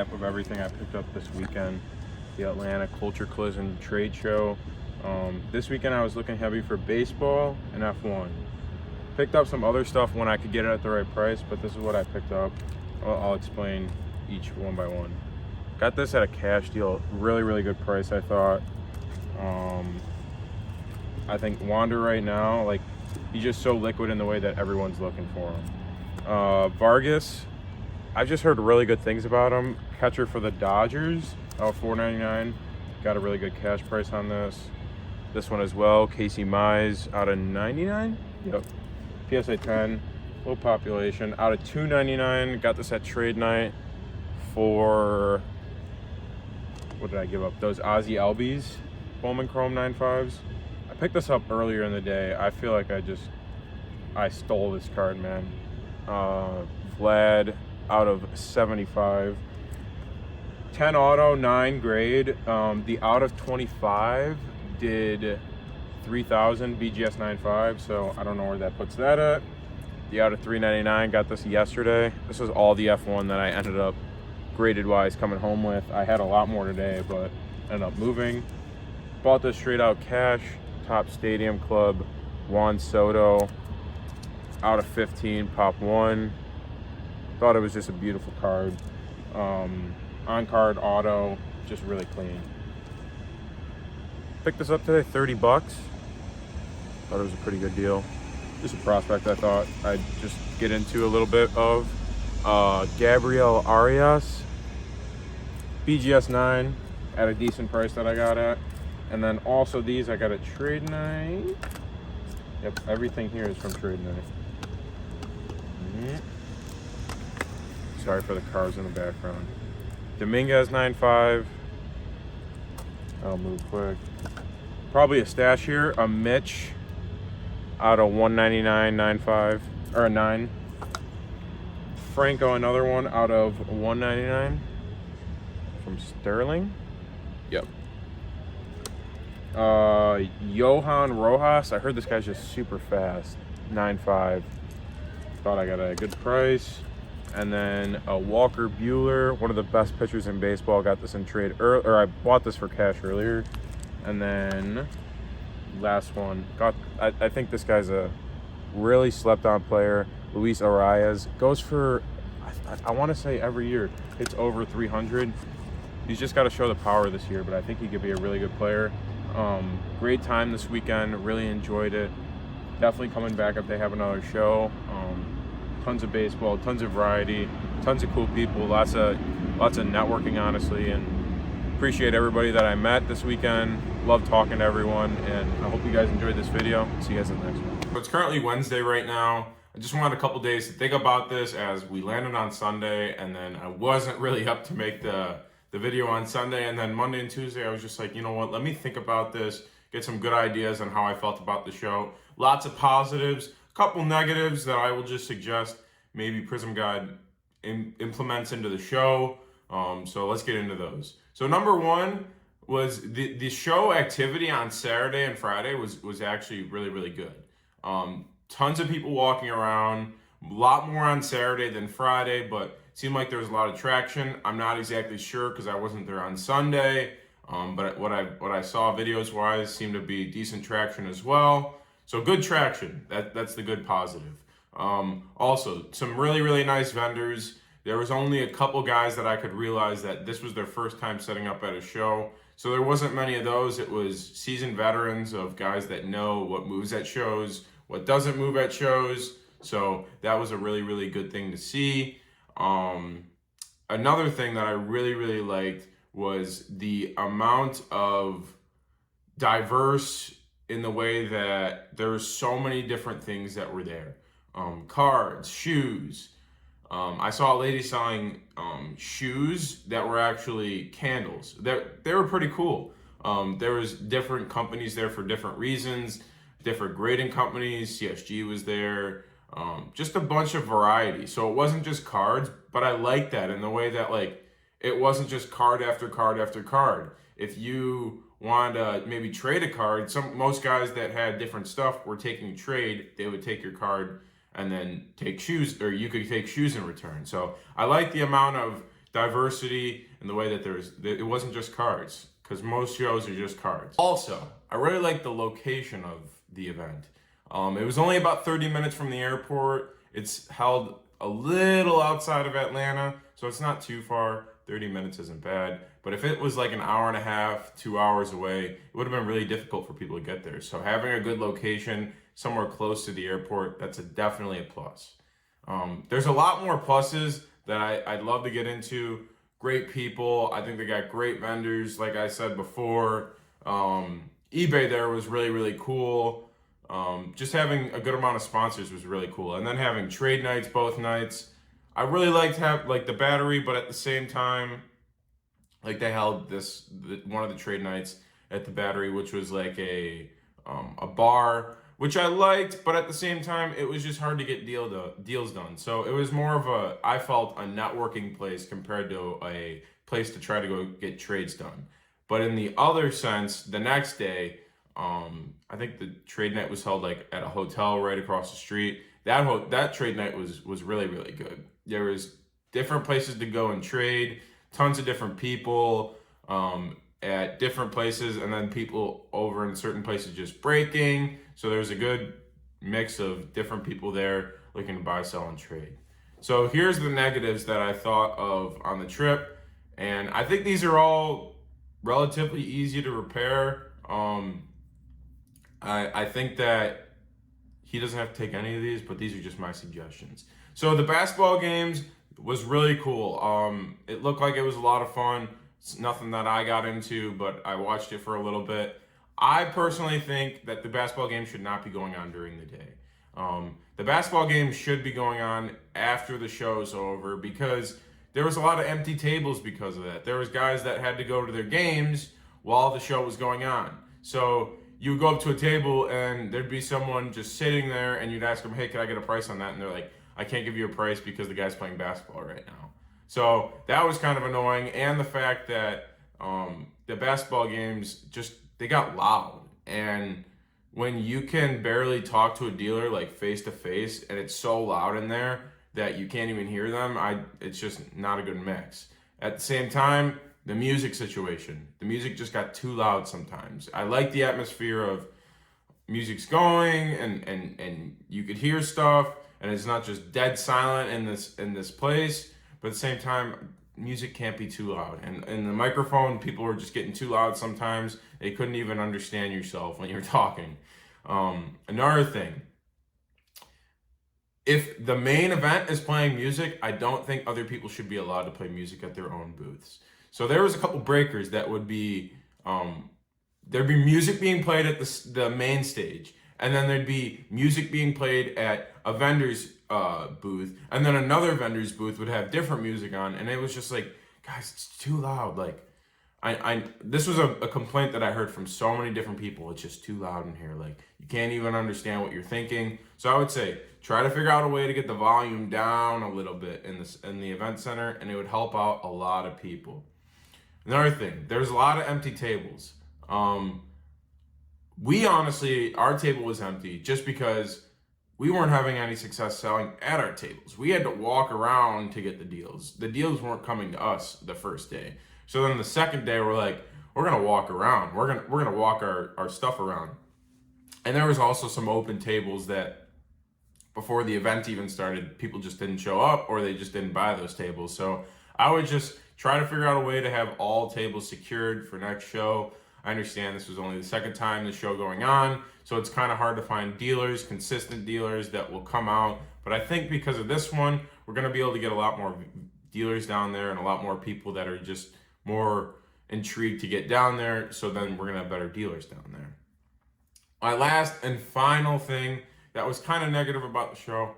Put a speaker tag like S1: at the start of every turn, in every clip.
S1: recap of everything I picked up this weekend. The Atlanta Culture Collision Trade Show. This weekend I was looking heavy for baseball and F1. Picked up some other stuff when I could get it at the right price, but this is what I picked up. I'll explain each one by one. Got this at a cash deal, really good price I thought. I think Wander right now, like, he's just so liquid in the way that everyone's looking for him. Vargas, I've just heard really good things about him. Catcher for the Dodgers, $4.99. Got a really good cash price on this. This one as well, Casey Mize out of 99. Yep. PSA 10, low population, out of $2.99. Got this at trade night for, what did I give up? Those Ozzy Albies, Bowman Chrome 9.5s. I picked this up earlier in the day. I feel like I stole this card, man. Vlad out of 75. 10 auto, 9 grade. The out of 25 did 3,000 BGS 9.5, so I don't know where that puts that at. The out of 399, got this yesterday. This was all the F1 that I ended up graded wise coming home with. I had a lot more today, but ended up moving. Bought this straight out cash. Top Stadium Club, Juan Soto, out of 15, pop 1. Thought it was just a beautiful card. On card auto, just really clean. Picked this up today, 30 bucks. Thought it was a pretty good deal. Just a prospect I thought I'd just get into a little bit of. Gabriel Arias, BGS 9 at a decent price that I got at. And then also these I got at trade night. Yep, everything here is from trade night. Sorry for the cars in the background. Dominguez 9.5. I'll move quick. Probably a stash here. A Mitch out of 199, 9.5 or a 9. Franco, another one out of 199 from Sterling. Yep. Johan Rojas. I heard this guy's just super fast. 9.5. Thought I got a good price. And then a Walker Buehler, one of the best pitchers in baseball. Got this in trade or I bought this for cash earlier. And then last one. I think this guy's a really slept on player. Luis Arias goes for I want to say every year it's over 300. He's just got to show the power this year, but I think he could be a really good player. Great time this weekend, really enjoyed it. Definitely coming back if they have another show. Tons of baseball, tons of variety, tons of cool people, lots of networking, honestly, and appreciate everybody that I met this weekend. Love talking to everyone, and I hope you guys enjoyed this video. See you guys in the next one. So it's currently Wednesday right now. I just wanted a couple days to think about this as we landed on Sunday, and then I wasn't really up to make the video on Sunday, and then Monday and Tuesday I was just like, you know what, let me think about this, get some good ideas on how I felt about the show. Lots of positives, a couple negatives that I will just suggest maybe Prism Guide implements into the show. So let's get into those. So number one was the show activity on Saturday and Friday was actually really good. Tons of people walking around, a lot more on Saturday than Friday, but seemed like there was a lot of traction. I'm not exactly sure because I wasn't there on Sunday, but what I saw videos wise seemed to be decent traction as well. So good traction. That's the good positive. Also, some really nice vendors. There was only a couple guys that I could realize that this was their first time setting up at a show. So there wasn't many of those. It was seasoned veterans of guys that know what moves at shows, what doesn't move at shows. So that was a really good thing to see. Another thing that I really liked was the amount of diverse in the way that there were so many different things that were there. Cards, shoes. I saw a lady selling shoes that were actually candles. They were pretty cool. There was different companies there for different reasons, different grading companies. CSG was there. Just a bunch of variety. So it wasn't just cards, but I like that in the way that, like, it wasn't just card after card after card. If you wanted to maybe trade a card, most guys that had different stuff were taking trade. They would take your card and then take shoes, or you could take shoes in return. So I like the amount of diversity in the way that it wasn't just cards, because most shows are just cards. Also, I really like the location of the event. It was only about 30 minutes from the airport. It's held a little outside of Atlanta, so it's not too far. 30 minutes isn't bad. But if it was like an hour and a half, 2 hours away, it would have been really difficult for people to get there. So having a good location somewhere close to the airport, that's definitely a plus. There's a lot more pluses that I'd love to get into. Great people. I think they got great vendors, like I said before. eBay there was really, really cool. Just having a good amount of sponsors was really cool. And then having trade nights both nights. I really liked the Battery, but at the same time, like they held one of the trade nights at the Battery, which was like a bar, which I liked, but at the same time, it was just hard to get deals done. So it was more of I felt a networking place compared to a place to try to go get trades done. But in the other sense, the next day, I think the trade night was held like at a hotel right across the street. That trade night was really, really good. There was different places to go and trade, tons of different people at different places, and then people over in certain places just breaking. So there's a good mix of different people there looking to buy, sell, and trade. So here's the negatives that I thought of on the trip, and I think these are all relatively easy to repair. I think that he doesn't have to take any of these, but these are just my suggestions. So the basketball games was really cool. It looked like it was a lot of fun. It's nothing that I got into, but I watched it for a little bit. I personally think that the basketball game should not be going on during the day. The basketball game should be going on after the show's over, because there was a lot of empty tables because of that. There was guys that had to go to their games while the show was going on. So you would go up to a table and there'd be someone just sitting there, and you'd ask them, hey, can I get a price on that? And they're like, I can't give you a price because the guy's playing basketball right now. So that was kind of annoying. And the fact that the basketball games they got loud. And when you can barely talk to a dealer like face to face, and it's so loud in there that you can't even hear them, it's just not a good mix. At the same time, the music situation. The music just got too loud sometimes. I like the atmosphere of music's going and you could hear stuff, and it's not just dead silent in this place. But at the same time, music can't be too loud. And the microphone, people were just getting too loud sometimes. They couldn't even understand yourself when you were talking. Another thing, if the main event is playing music, I don't think other people should be allowed to play music at their own booths. So there was a couple breakers that would be, there'd be music being played at the main stage, and then there'd be music being played at a vendor's booth, and then another vendor's booth would have different music on, and it was just like, guys, it's too loud. Like, this was a complaint that I heard from so many different people. It's just too loud in here. Like, you can't even understand what you're thinking. So I would say, try to figure out a way to get the volume down a little bit in the event center, and it would help out a lot of people. Another thing, there's a lot of empty tables. We honestly, our table was empty just because we weren't having any success selling at our tables. We had to walk around to get the deals. The deals weren't coming to us the first day. So then the second day, we're like, we're gonna walk around. We're gonna walk our stuff around. And there was also some open tables that before the event even started, people just didn't show up, or they just didn't buy those tables. So I would just try to figure out a way to have all tables secured for next show. I understand this was only the second time the show going on, so it's kind of hard to find dealers, consistent dealers that will come out. But I think because of this one, we're going to be able to get a lot more dealers down there and a lot more people that are just more intrigued to get down there. So then we're going to have better dealers down there. My last and final thing that was kind of negative about the show,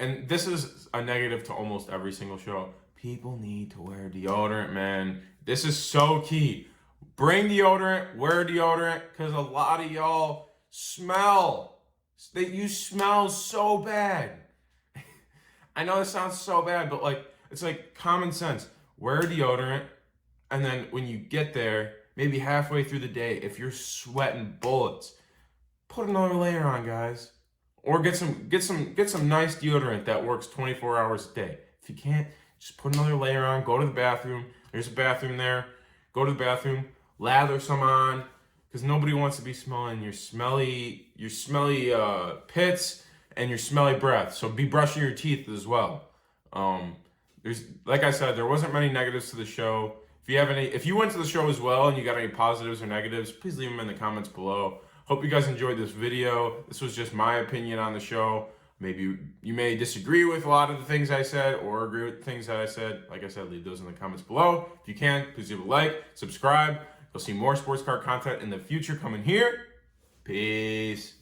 S1: and this is a negative to almost every single show, people need to wear deodorant, man. This is so key. Bring deodorant, wear deodorant, because a lot of y'all smell. You smell so bad. I know this sounds so bad, but it's like common sense. Wear deodorant, and then when you get there, maybe halfway through the day, if you're sweating bullets, put another layer on, guys. Or get some nice deodorant that works 24 hours a day. If you can't, Just put another layer on, go to the bathroom. There's a bathroom there. Go to the bathroom, lather some on, because nobody wants to be smelling your smelly pits and your smelly breath. So be brushing your teeth as well. There's, like I said, there wasn't many negatives to the show. If you went to the show as well and you got any positives or negatives, please leave them in the comments below. Hope you guys enjoyed this video. This was just my opinion on the show. Maybe you may disagree with a lot of the things I said or agree with the things that I said. Like I said, leave those in the comments below. If you can, please leave a like, subscribe. You'll see more sports car content in the future coming here. Peace.